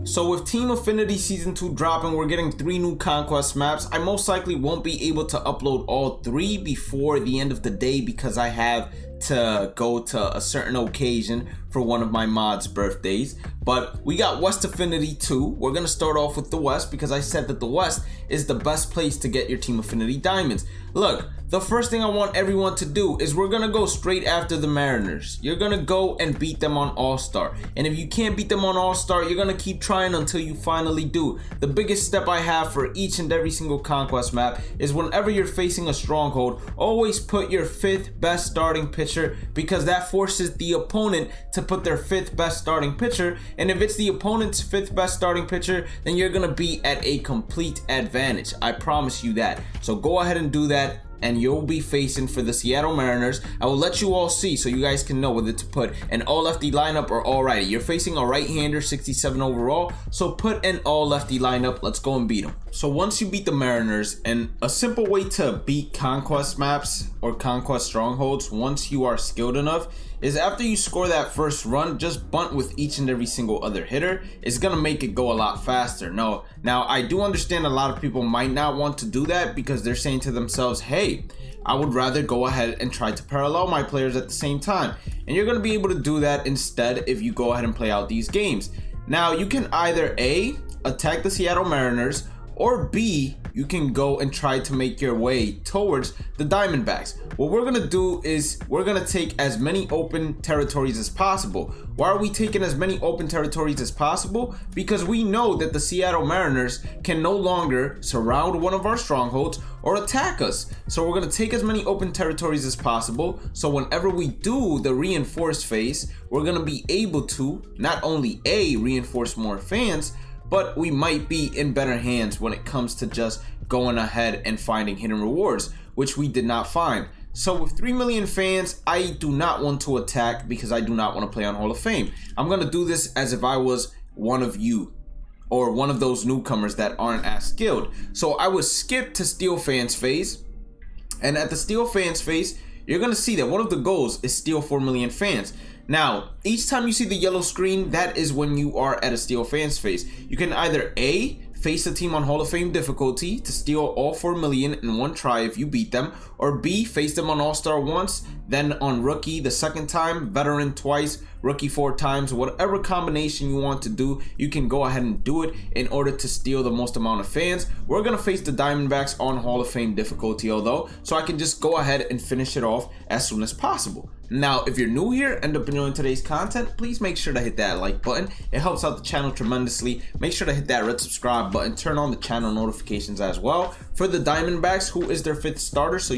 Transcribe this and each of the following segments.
So with Team Affinity Season 2 dropping, we're getting 3 new Conquest maps. I most likely won't be able to upload all 3 before the end of the day because I have to go to a certain occasion for one of my mods' birthdays. But we got West Affinity 2. We're going to start off with the West because I said that the West is the best place to get your Team Affinity diamonds. Look, the first thing I want everyone to do is we're going to go straight after the Mariners. You're going to go and beat them on All-Star. And if you can't beat them on All-Star, you're going to keep trying until you finally do. The biggest step I have for each and every single Conquest map is whenever you're facing a Stronghold, always put your 5th best starting pitcher because that forces the opponent to put their 5th best starting pitcher. And if it's the opponent's 5th best starting pitcher, then you're going to be at a complete advantage. I promise you that. So go ahead and do that, and you'll be facing for the Seattle Mariners. I will let you all see so you guys can know whether to put an all lefty lineup or all righty. You're facing a right-hander, 67 overall, so put an all lefty lineup. Let's go and beat them. So once you beat the Mariners, and a simple way to beat Conquest maps or Conquest Strongholds once you are skilled enough is after you score that first run, just bunt with each and every single other hitter. It's gonna make it go a lot faster. Now I do understand a lot of people might not want to do that because they're saying to themselves, hey, I would rather go ahead and try to parallel my players at the same time. And you're gonna be able to do that instead if you go ahead and play out these games. Now you can either A, attack the Seattle Mariners, or B, you can go and try to make your way towards the Diamondbacks. What we're gonna do is we're gonna take as many open territories as possible. Why are we taking as many open territories as possible? Because we know that the Seattle Mariners can no longer surround one of our strongholds or attack us. So we're gonna take as many open territories as possible. So whenever we do the reinforced phase, we're gonna be able to not only A, reinforce more fans, but we might be in better hands when it comes to just going ahead and finding hidden rewards, which we did not find. So with 3 million fans, I do not want to attack because I do not want to play on Hall of Fame. I'm going to do this as if I was one of you or one of those newcomers that aren't as skilled. So I would skip to Steal Fans phase, and at the Steal Fans phase, you're going to see that one of the goals is steal 4 million fans. Now, each time you see the yellow screen, that is when you are at a Steal Fans phase. You can either A, face the team on Hall of Fame difficulty to steal all 4 million in one try if you beat them, or B, face them on All-Star once, then on Rookie the second time, Veteran twice, Rookie 4 times. Whatever combination you want to do, you can go ahead and do it in order to steal the most amount of fans. We're going to face the Diamondbacks on Hall of Fame difficulty although, so I can just go ahead and finish it off as soon as possible. Now, if you're new here, end up enjoying today's content, please make sure to hit that like button. It helps out the channel tremendously. Make sure to hit that red subscribe button, turn on the channel notifications as well. For the Diamondbacks, who is their 5th starter, so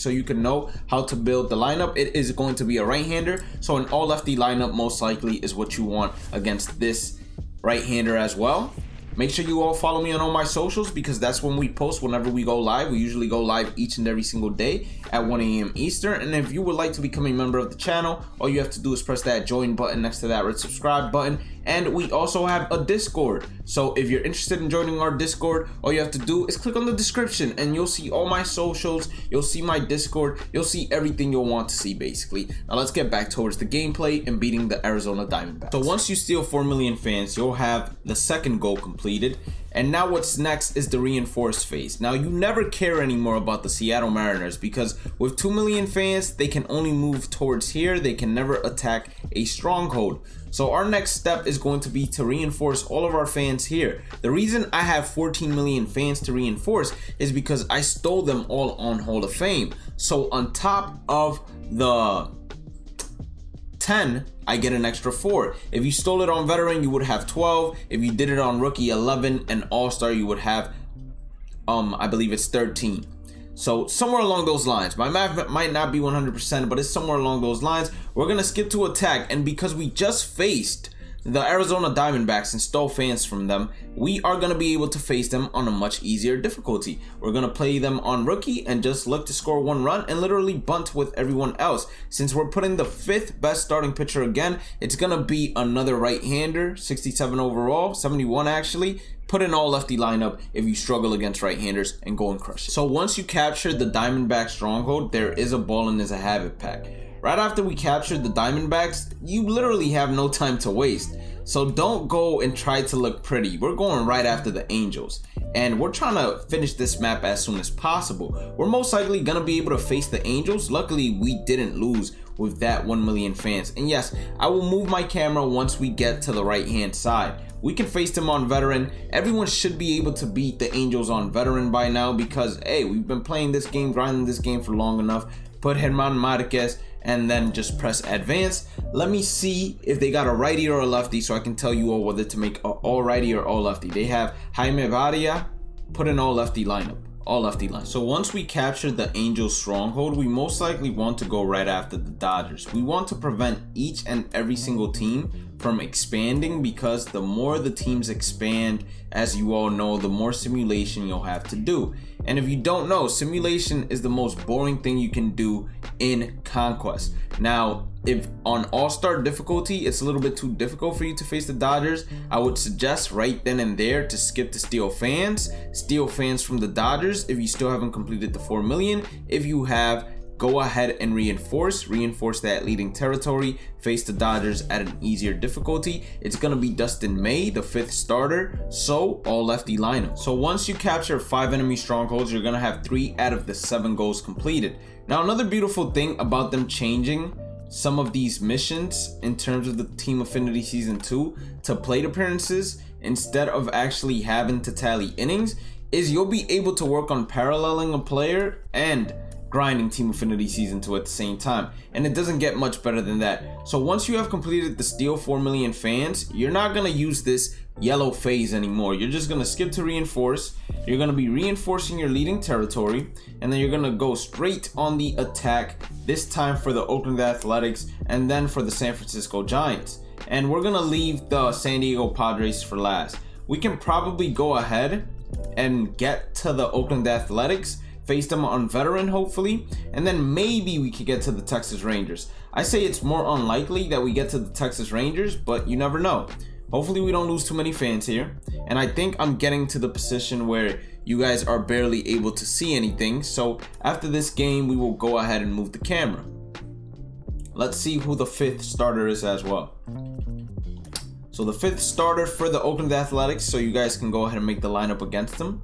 you can know how to build the lineup. It is going to be a right-hander, so an all lefty lineup most likely is what you want against this right-hander as well. Make sure you all follow me on all my socials because that's when we post whenever we go live. We usually go live each and every single day at 1 a.m. Eastern. And if you would like to become a member of the channel, all you have to do is press that join button next to that red subscribe button. And we also have a Discord. So if you're interested in joining our Discord, all you have to do is click on the description and you'll see all my socials. You'll see my Discord. You'll see everything you'll want to see basically. Now let's get back towards the gameplay and beating the Arizona Diamondbacks. So once you steal 4 million fans, you'll have the second goal completed. And now what's next is the reinforced phase. Now you never care anymore about the Seattle Mariners because with 2 million fans, they can only move towards here. They can never attack a stronghold. So our next step is going to be to reinforce all of our fans here. The reason I have 14 million fans to reinforce is because I stole them all on Hall of Fame. So on top of the 10, I get an extra 4. If you stole it on Veteran, you would have 12. If you did it on Rookie, 11, and All-Star, you would have I believe it's 13. So somewhere along those lines. My math might not be 100%, but it's somewhere along those lines. We're gonna skip to attack, and because we just faced the Arizona Diamondbacks and stole fans from them, we are going to be able to face them on a much easier difficulty. We're going to play them on Rookie and just look to score 1 run and literally bunt with everyone else. Since we're putting the 5th best starting pitcher again, it's going to be another right-hander, 67 overall, 71 actually. Put an all lefty lineup if you struggle against right-handers and go and crush it. So once you capture the Diamondbacks Stronghold, there is a Ballin' is a Habit pack. Right after we captured the Diamondbacks, you literally have no time to waste. So don't go and try to look pretty. We're going right after the Angels, and we're trying to finish this map as soon as possible. We're most likely gonna be able to face the Angels. Luckily, we didn't lose with that 1 million fans. And yes, I will move my camera once we get to the right hand side. We can face them on veteran. Everyone should be able to beat the Angels on veteran by now because, hey, we've been playing this game, grinding this game for long enough. Put German Marquez and then just press advance. Let me see if they got a righty or a lefty so I can tell you all whether to make a all righty or all lefty. They have Jaime Badia, put an all lefty lineup. All lefty line. So once we capture the Angels stronghold, we most likely want to go right after the Dodgers. We want to prevent each and every single team from expanding, because the more the teams expand, as you all know, the more simulation you'll have to do. And if you don't know, simulation is the most boring thing you can do in Conquest. Now, if on all-star difficulty it's a little bit too difficult for you to face the Dodgers, I would suggest right then and there to skip to steal fans from the Dodgers. If you still haven't completed the 4 million, if you have, go ahead and reinforce that leading territory, face the Dodgers at an easier difficulty. It's gonna be Dustin May, the 5th starter, so all lefty lineup. So once you capture 5 enemy strongholds, you're gonna have 3 out of the 7 goals completed. Now, another beautiful thing about them changing some of these missions in terms of the Team Affinity Season 2 to plate appearances instead of actually having to tally innings is you'll be able to work on paralleling a player and grinding Team Affinity Season 2 at the same time, and it doesn't get much better than that. So once you have completed the steal 4 million fans, you're not gonna use this yellow phase anymore. You're just gonna skip to reinforce. You're gonna be reinforcing your leading territory, and then you're gonna go straight on the attack, this time for the Oakland Athletics and then for the San Francisco Giants. And we're gonna leave the San Diego Padres for last. We can probably go ahead and get to the Oakland Athletics, face them on veteran hopefully, and then maybe we could get to the Texas Rangers. I say it's more unlikely that we get to the Texas Rangers, but you never know. Hopefully we don't lose too many fans here. And I think I'm getting to the position where you guys are barely able to see anything. So after this game, we will go ahead and move the camera. Let's see who the 5th starter is as well. So the 5th starter for the Oakland Athletics, so you guys can go ahead and make the lineup against them,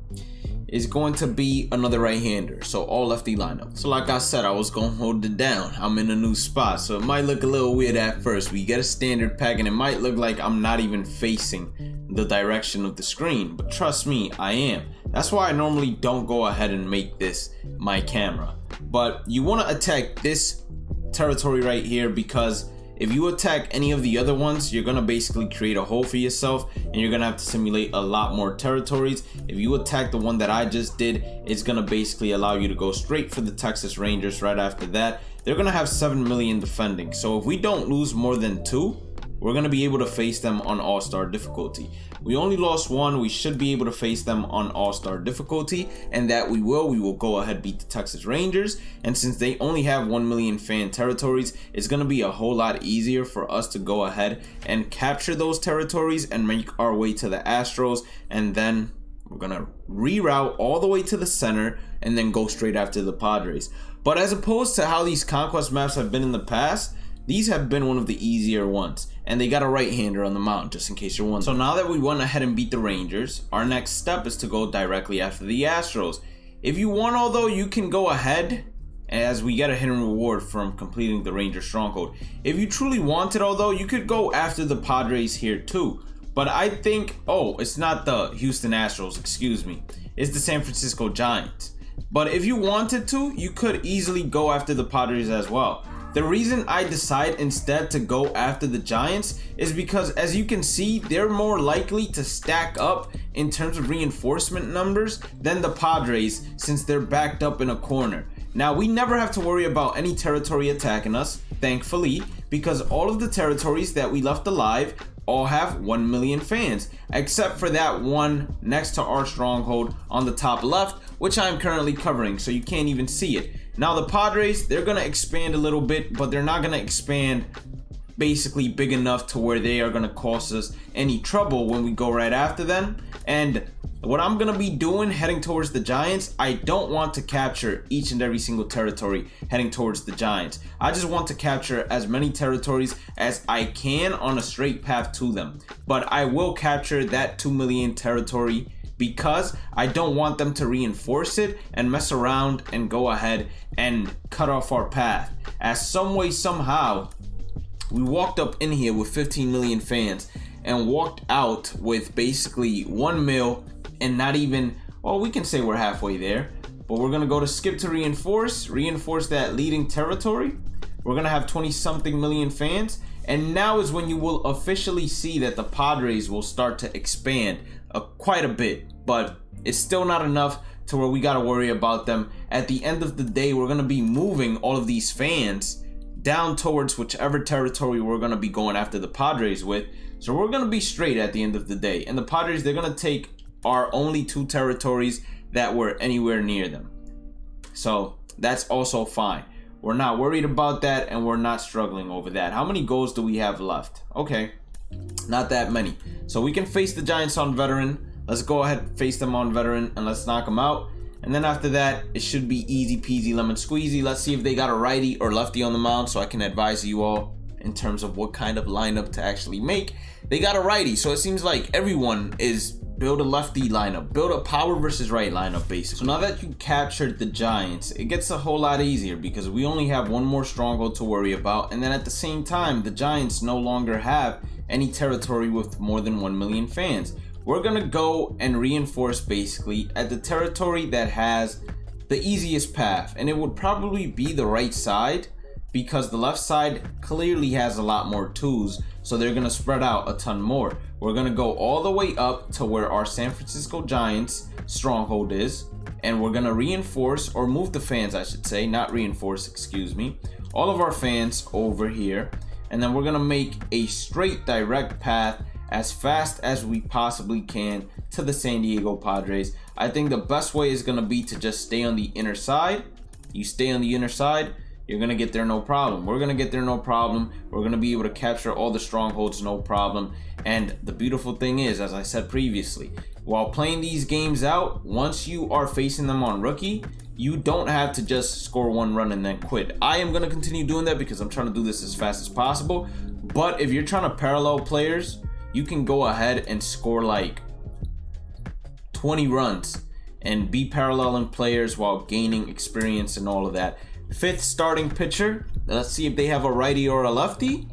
is going to be another right-hander, so all lefty lineup. So like I said, I was gonna hold it down. I'm in a new spot, so it might look a little weird at first. We get a standard pack and it might look like I'm not even facing the direction of the screen, but trust me, I am. That's why I normally don't go ahead and make this my camera. But you want to attack this territory right here, because if you attack any of the other ones, you're gonna basically create a hole for yourself and you're gonna have to simulate a lot more territories. If you attack the one that I just did, it's gonna basically allow you to go straight for the Texas Rangers right after that. They're gonna have 7 million defending. So if we don't lose more than 2, we're gonna be able to face them on all-star difficulty. We only lost 1, we should be able to face them on all-star difficulty, and that we will go ahead beat the Texas Rangers. And since they only have 1 million fan territories, it's gonna be a whole lot easier for us to go ahead and capture those territories and make our way to the Astros, and then we're gonna reroute all the way to the center and then go straight after the Padres. But as opposed to how these Conquest maps have been in the past, these have been one of the easier ones, and they got a right-hander on the mound, just in case you're wondering. So now that we went ahead and beat the Rangers, our next step is to go directly after the Astros. If you want, although, you can go ahead, as we get a hidden reward from completing the Ranger Stronghold. If you truly wanted, although, you could go after the Padres here too. But I think, oh, it's not the Houston Astros, excuse me. It's the San Francisco Giants. But if you wanted to, you could easily go after the Padres as well. The reason I decide instead to go after the Giants is because, as you can see, they're more likely to stack up in terms of reinforcement numbers than the Padres, since they're backed up in a corner. Now, we never have to worry about any territory attacking us, thankfully, because all of the territories that we left alive all have 1 million fans, except for that one next to our stronghold on the top left, which I'm currently covering, so you can't even see it. Now the Padres, they're gonna expand a little bit, but they're not gonna expand basically big enough to where they are gonna cause us any trouble when we go right after them. And What I'm gonna be doing heading towards the Giants, I don't want to capture each and every single territory heading towards the Giants. I just want to capture as many territories as I can on a straight path to them. But I will capture that 2 million territory because I don't want them to reinforce it and mess around and go ahead and cut off our path. As some way, somehow, we walked up in here with 15 million fans and walked out with basically 1 mil and not even, well, we can say we're halfway there, but we're gonna go to skip to reinforce that leading territory. We're gonna have 20 something million fans, and now is when you will officially see that the Padres will start to expand quite a bit, but it's still not enough to where we gotta worry about them. At the end of the day, we're gonna be moving all of these fans down towards whichever territory we're gonna be going after the Padres with. So we're gonna be straight at the end of the day, and the Padres, they're gonna take our only 2 territories that were anywhere near them. So that's also fine. We're not worried about that, and we're not struggling over that. How many goals do we have left? Okay, not that many. So we can face the Giants on veteran. Let's go ahead and face them on veteran and let's knock them out. And then after that, it should be easy peasy lemon squeezy. Let's see if they got a righty or lefty on the mound so I can advise you all in terms of what kind of lineup to actually make. They got a righty, so it seems like everyone is build a lefty lineup, build a power versus right lineup basically. So now that you captured the Giants, it gets a whole lot easier because we only have 1 more stronghold to worry about. And then at the same time, the Giants no longer have any territory with more than 1 million fans. We're gonna go and reinforce basically at the territory that has the easiest path, and it would probably be the right side because the left side clearly has a lot more twos, so they're gonna spread out a ton more. We're gonna go all the way up to where our San Francisco Giants stronghold is, and we're gonna reinforce, or move the fans I should say, not reinforce, excuse me, all of our fans over here, and then we're gonna make a straight direct path as fast as we possibly can to the San Diego Padres. I think the best way is gonna be to just stay on the inner side. You stay on the inner side, you're gonna get there no problem. We're gonna get there no problem. We're gonna be able to capture all the strongholds no problem. And the beautiful thing is, as I said previously, while playing these games out, once you are facing them on rookie, you don't have to just score 1 run and then quit. I am gonna continue doing that because I'm trying to do this as fast as possible. But if you're trying to parallel players, you can go ahead and score like 20 runs and be paralleling players while gaining experience and all of that. 5th starting pitcher, let's see if they have a righty or a lefty,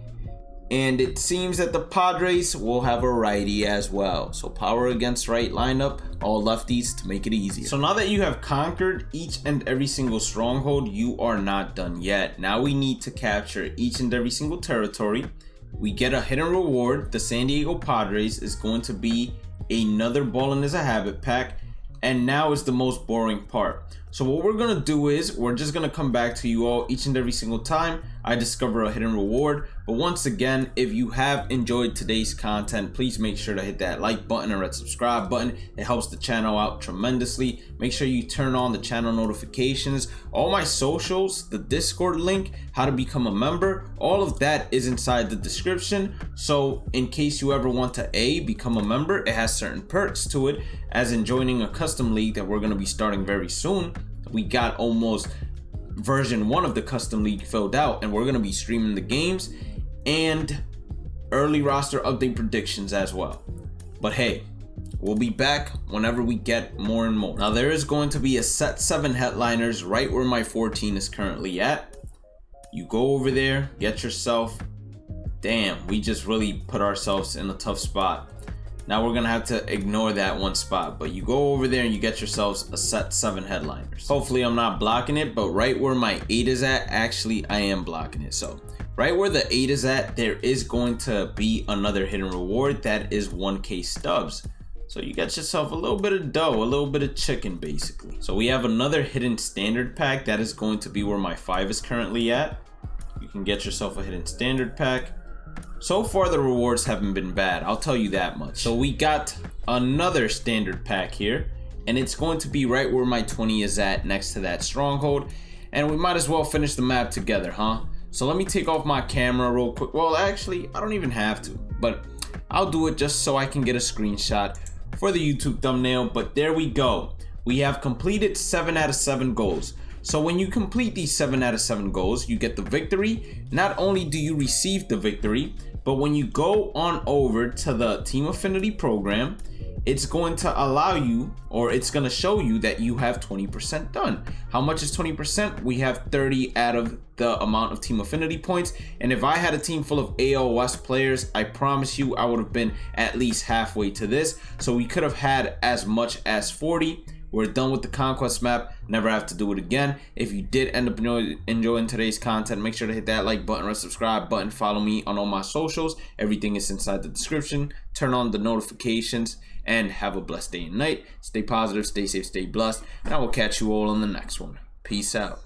and it seems that the Padres will have a righty as well. So power against right lineup, all lefties to make it easier. So now that you have conquered each and every single stronghold, you are not done yet. Now we need to capture each and every single territory. We get a hidden reward. The San Diego Padres is going to be another ballin' is a habit pack, and now is the most boring part. So what we're gonna do is we're just gonna come back to you all each and every single time I discover a hidden reward. But once again, if you have enjoyed today's content, please make sure to hit that like button and red subscribe button. It helps the channel out tremendously. Make sure you turn on the channel notifications. All my socials, the Discord link, how to become a member, all of that is inside the description. So in case you ever want to become a member, it has certain perks to it, as in joining a custom league that we're going to be starting very soon. We got almost version 1 of the custom league filled out, and we're going to be streaming the games and early roster update predictions as well. But hey, we'll be back whenever we get more and more. Now there is going to be a set 7 headliners right where my 14 is currently at. You go over there, get yourself, damn, we just really put ourselves in a tough spot. Now we're gonna have to ignore that 1 spot, but you go over there and you get yourselves a set 7 headliners. Hopefully I'm not blocking it, but right where my 8 is at, actually I am blocking it. So right where the 8 is at, there is going to be another hidden reward that is 1K stubs. So you get yourself a little bit of dough, a little bit of chicken basically. So we have another hidden standard pack that is going to be where my 5 is currently at. You can get yourself a hidden standard pack. So far the rewards haven't been bad, I'll tell you that much. So we got another standard pack here, and it's going to be right where my 20 is at, next to that stronghold. And we might as well finish the map together, huh? So let me take off my camera real quick. Well, actually, I don't even have to, but I'll do it just so I can get a screenshot. for the YouTube thumbnail, but there we go. We have completed 7 out of 7 goals. So when you complete these 7 out of 7 goals, you get the victory. Not only do you receive the victory, but when you go on over to the Team Affinity program, it's going to allow you, or it's going to show you that you have 20% done. How much is 20%? We have 30 out of the amount of Team Affinity points. And if I had a team full of AL West players, I promise you I would have been at least halfway to this. So we could have had as much as 40. We're done with the Conquest map. Never have to do it again. If you did end up enjoying today's content, make sure to hit that like button or subscribe button. Follow me on all my socials. Everything is inside the description. Turn on the notifications and have a blessed day and night. Stay positive, stay safe, stay blessed. And I will catch you all on the next one. Peace out.